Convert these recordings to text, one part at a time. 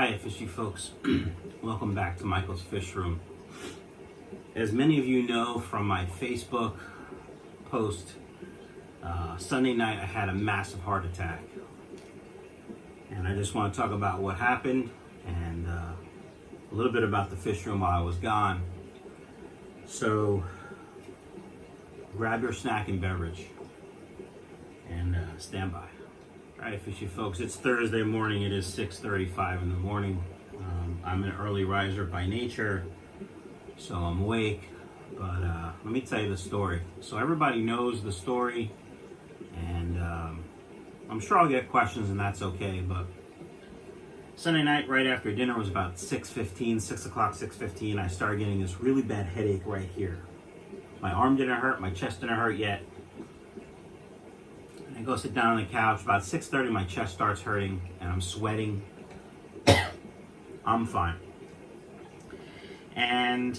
Hi, fishy folks. Welcome back to Michael's Fish Room. As many of you know from my Facebook post, Sunday night I had a massive heart attack. And I just want to talk about what happened and a little bit about the fish room while I was gone. So, grab your snack and beverage and stand by. Alright, fishy folks, it's Thursday morning. It is 6:35 in the morning. I'm an early riser by nature, so I'm awake. But let me tell you the story. So everybody knows the story, and I'm sure I'll get questions, and that's okay. But Sunday night, right after dinner, was about 6:15. I started getting this really bad headache right here. My arm didn't hurt, my chest didn't hurt yet. I go sit down on the couch. About 6:30, my chest starts hurting, and I'm sweating. I'm fine. And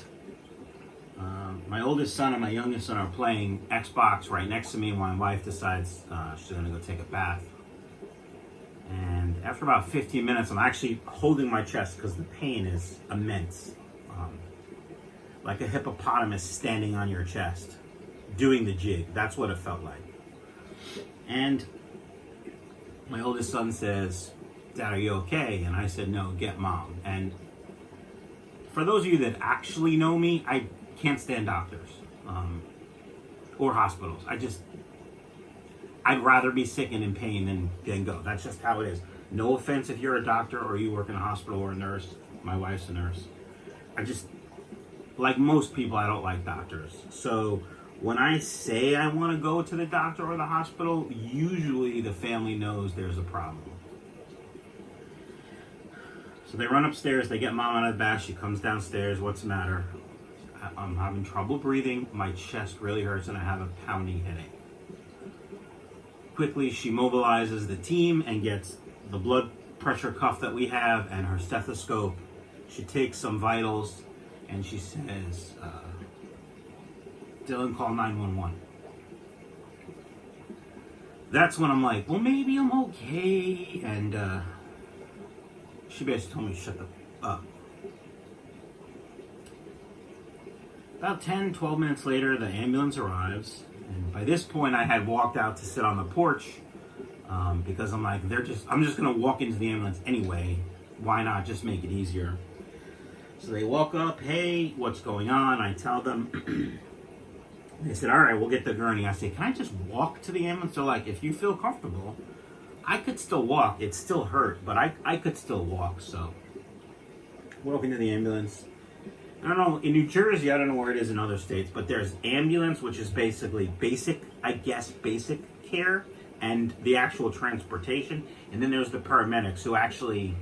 my oldest son and my youngest son are playing Xbox right next to me. My wife decides she's going to go take a bath. And after about 15 minutes, I'm actually holding my chest because the pain is immense. Like a hippopotamus standing on your chest, doing the jig. That's what it felt like. And my oldest son says, "Dad, are you okay?" And I said, "No, get mom." And for those of you that actually know me, I can't stand doctors or hospitals. I'd rather be sick and in pain than go. That's just how it is. No offense if you're a doctor or you work in a hospital or a nurse. My wife's a nurse. Like most people, I don't like doctors. So when I say I want to go to the doctor or the hospital, usually the family knows there's a problem. So they run upstairs, they get mom out of the bath, she comes downstairs, "What's the matter?" "I'm having trouble breathing, my chest really hurts, and I have a pounding headache." Quickly, she mobilizes the team and gets the blood pressure cuff that we have and her stethoscope. She takes some vitals and she says, "Dylan, call 911. That's when I'm like, well, maybe I'm okay. And she basically told me to shut the up. About 10, 12 minutes later, the ambulance arrives. And by this point, I had walked out to sit on the porch because I'm like, I'm just going to walk into the ambulance anyway. Why not just make it easier? So they walk up, "Hey, what's going on?" I tell them. They said, "All right, we'll get the gurney." I said, "Can I just walk to the ambulance?" They're like, "If you feel comfortable." I could still walk. It still hurt, but I could still walk. So walk into the ambulance. I don't know, in New Jersey, I don't know where it is in other states, but there's ambulance, which is basically basic care, and the actual transportation. And then there's the paramedics who actually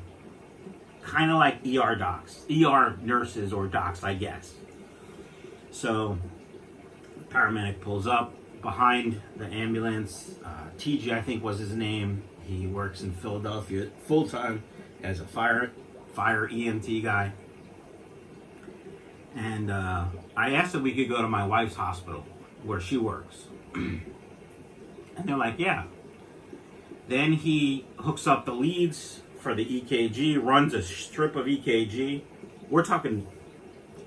kind of like ER docs, ER nurses or docs, I guess. So paramedic pulls up behind the ambulance. TJ, I think, was his name. He works in Philadelphia full-time as a fire EMT guy. And I asked if we could go to my wife's hospital where she works. And they're like, "Yeah." Then he hooks up the leads for the EKG, runs a strip of EKG. We're talking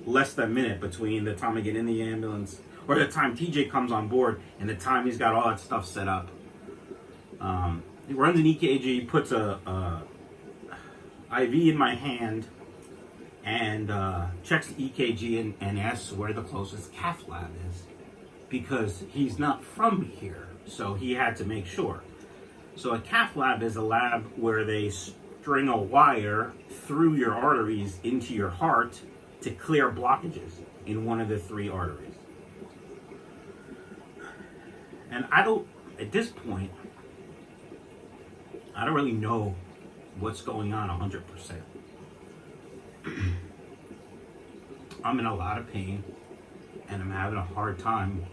less than a minute between the time I get in the ambulance or the time TJ comes on board and the time he's got all that stuff set up. He runs an EKG, puts a IV in my hand, and checks the EKG and asks where the closest cath lab is, because he's not from here, so he had to make sure. So a cath lab is a lab where they string a wire through your arteries into your heart to clear blockages in one of the three arteries. And at this point, I don't really know what's going on 100%. I'm in a lot of pain, and I'm having a hard time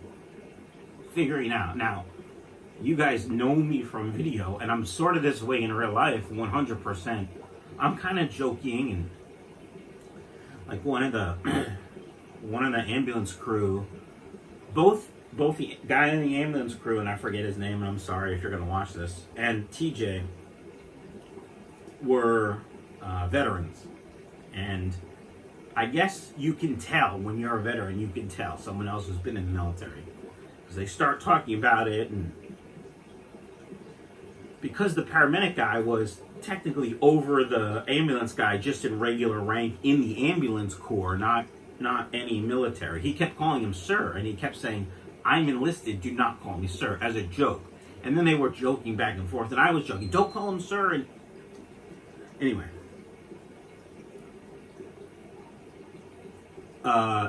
figuring out. Now, you guys know me from video, and I'm sort of this way in real life, 100%. I'm kind of joking, and like one of the ambulance crew, both the guy in the ambulance crew, and I forget his name, and I'm sorry if you're going to watch this, and TJ were veterans. And I guess you can tell when you're a veteran, you can tell someone else who's been in the military. Because they start talking about it, and because the paramedic guy was technically over the ambulance guy just in regular rank in the ambulance corps, not any military. He kept calling him sir, and he kept saying, "I'm enlisted, do not call me sir," as a joke. And then they were joking back and forth, and I was joking, "Don't call him sir." And anyway,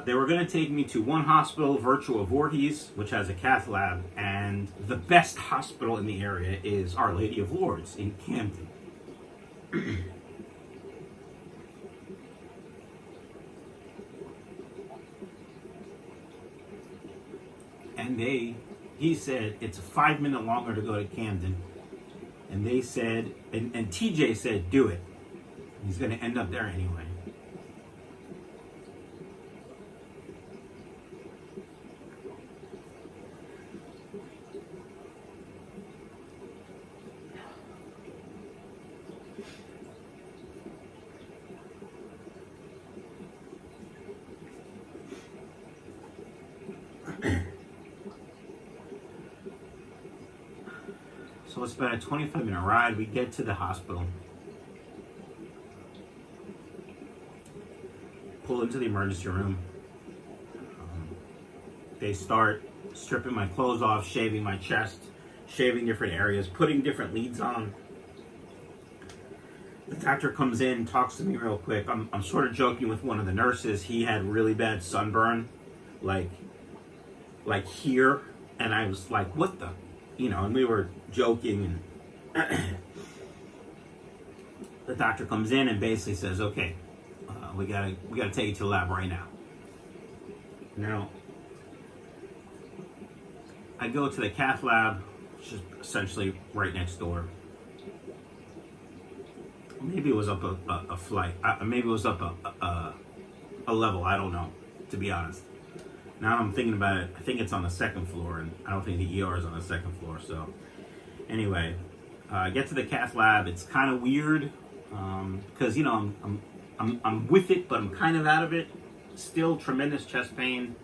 they were going to take me to one hospital, Virtua Voorhees, which has a cath lab, and the best hospital in the area is Our Lady of Lourdes in Camden. And he said it's a 5-minute longer to go to Camden. And they said, and TJ said, do it. He's going to end up there anyway. So it's about a 25-minute ride. We get to the hospital, pull into the emergency room. They start stripping my clothes off, shaving my chest, shaving different areas, putting different leads on. The doctor comes in, talks to me real quick. I'm sort of joking with one of the nurses. He had really bad sunburn, like here, and I was like, "What the?" And we were joking, and the doctor comes in and basically says, "Okay, we gotta take you to the lab right now." Now, I go to the cath lab, which is essentially right next door. Maybe it was up a flight. Maybe it was up a level. I don't know, to be honest. Now I'm thinking about it. I think it's on the second floor, and I don't think the ER is on the second floor. So, anyway, I get to the cath lab. It's kind of weird because I'm with it, but I'm kind of out of it. Still tremendous chest pain.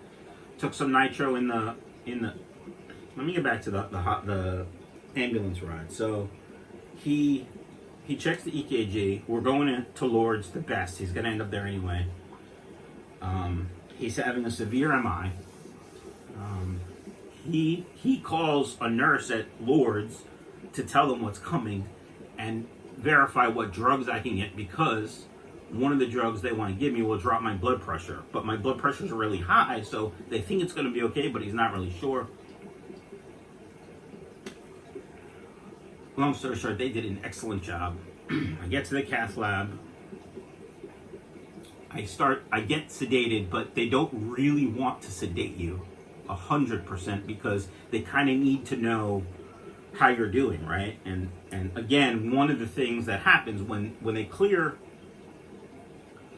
Took some nitro in the. Let me get back to the ambulance ride. So, he checks the EKG. We're going to Lourdes, the best. He's gonna end up there anyway. He's having a severe MI. He calls a nurse at Lourdes to tell them what's coming and verify what drugs I can get, because one of the drugs they want to give me will drop my blood pressure. But my blood pressure is really high, so they think it's going to be okay, but he's not really sure. Long story short, they did an excellent job. I get to the cath lab. I get sedated, but they don't really want to sedate you 100% because they kind of need to know how you're doing, right? And again, one of the things that happens when they clear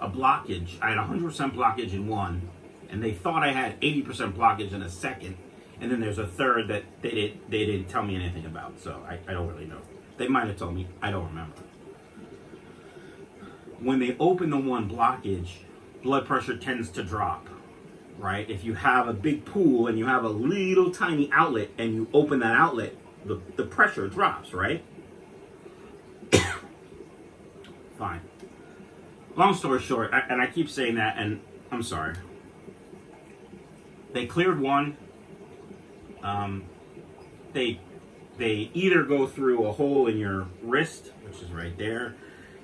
a blockage, I had 100% blockage in one, and they thought I had 80% blockage in a second, and then there's a third that they didn't tell me anything about, so I don't really know. They might have told me, I don't remember. When they open the one blockage, blood pressure tends to drop, right? If you have a big pool and you have a little tiny outlet and you open that outlet, the pressure drops, right? Fine. Long story short, and I keep saying that, and I'm sorry. They cleared one. They either go through a hole in your wrist, which is right there.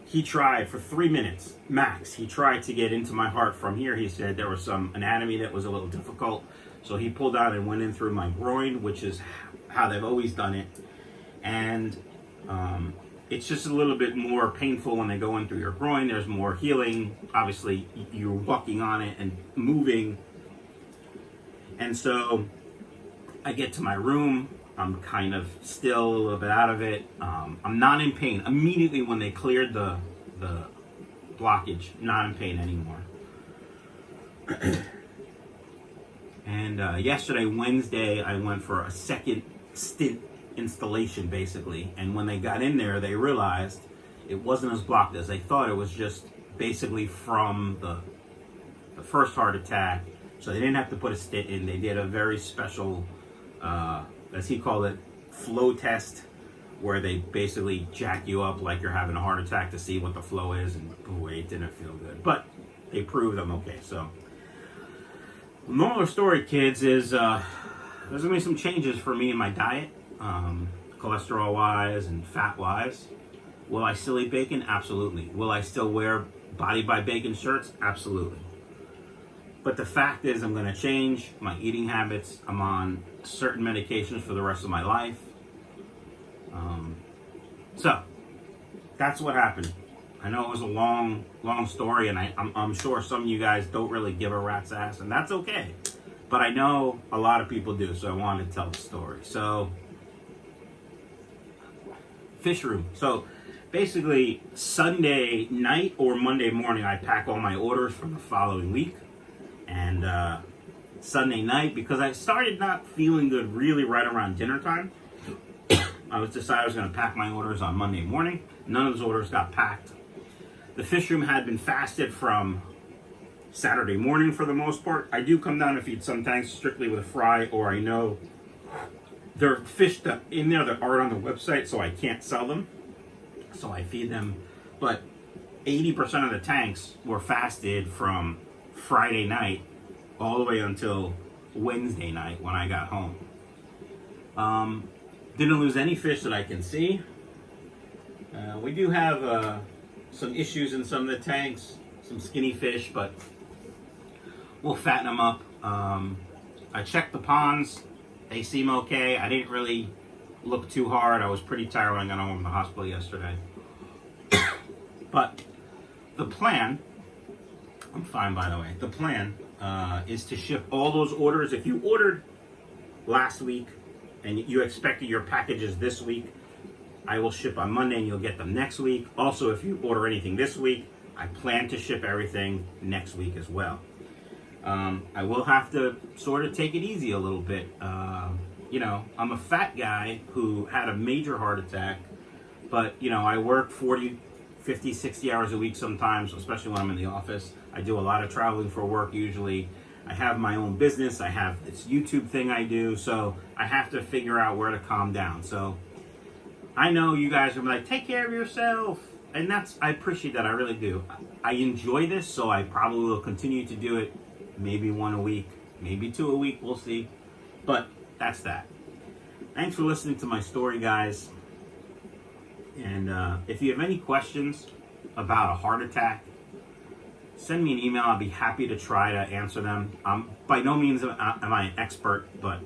He tried for 3 minutes, max. He tried to get into my heart from here. He said there was some anatomy that was a little difficult. So he pulled out and went in through my groin, which is how they've always done it. And it's just a little bit more painful when they go in through your groin. There's more healing. Obviously, you're walking on it and moving. And so I get to my room. I'm kind of still a little bit out of it. I'm not in pain. Immediately when they cleared the blockage, not in pain anymore. And yesterday, Wednesday, I went for a second stint installation, basically. And when they got in there, they realized it wasn't as blocked as they thought. It was just basically from the first heart attack. So they didn't have to put a stent in. They did a very special, as he called it, flow test, where they basically jack you up like you're having a heart attack to see what the flow is, and boy, it didn't feel good. But they proved I'm okay. So, the moral of the story, kids, is there's gonna be some changes for me in my diet, cholesterol-wise and fat-wise. Will I still eat bacon? Absolutely. Will I still wear Body by Bacon shirts? Absolutely. But the fact is, I'm going to change my eating habits. I'm on certain medications for the rest of my life. So, that's what happened. I know it was a long story, and I'm sure some of you guys don't really give a rat's ass, and that's okay. But I know a lot of people do, so I wanted to tell the story. So, fish room. So, basically, Sunday night or Monday morning, I pack all my orders for the following week. And Sunday night, because I started not feeling good really right around dinner time, I decided I was going to pack my orders on Monday morning. None of those orders got packed. The fish room had been fasted from Saturday morning for the most part. I do come down to feed some tanks strictly with a fry, or I know there are fish in there that aren't on the website, so I can't sell them. So I feed them. But 80% of the tanks were fasted from Friday night all the way until Wednesday night when I got home. Didn't lose any fish that I can see. We do have some issues in some of the tanks, some skinny fish, but we'll fatten them up. I checked the ponds. They seem okay. I didn't really look too hard. I was pretty tired when I got home from the hospital yesterday. But the plan, I'm fine by the way, the plan is to ship all those orders. If you ordered last week and you expected your packages this week, I will ship on Monday and you'll get them next week. Also, if you order anything this week, I plan to ship everything next week as well. I will have to sort of take it easy a little bit. You know, I'm a fat guy who had a major heart attack, but, you know, I work 40, 50, 60 hours a week sometimes, especially when I'm in the office. I do a lot of traveling for work usually. I have my own business. I have this YouTube thing I do, so I have to figure out where to calm down. So I know you guys are like, take care of yourself. And I appreciate that, I really do. I enjoy this, so I probably will continue to do it. Maybe one a week, maybe two a week, we'll see. But that's that. Thanks for listening to my story, guys. And if you have any questions about a heart attack, send me an email. I'll be happy to try to answer them. By no means am I an expert, but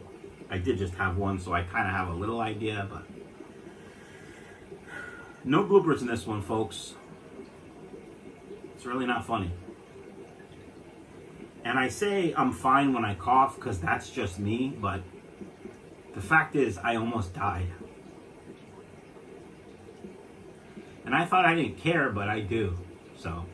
I did just have one, so I kind of have a little idea. But no bloopers in this one, folks. It's really not funny. And I say I'm fine when I cough because that's just me, but the fact is I almost died. And I thought I didn't care, but I do. So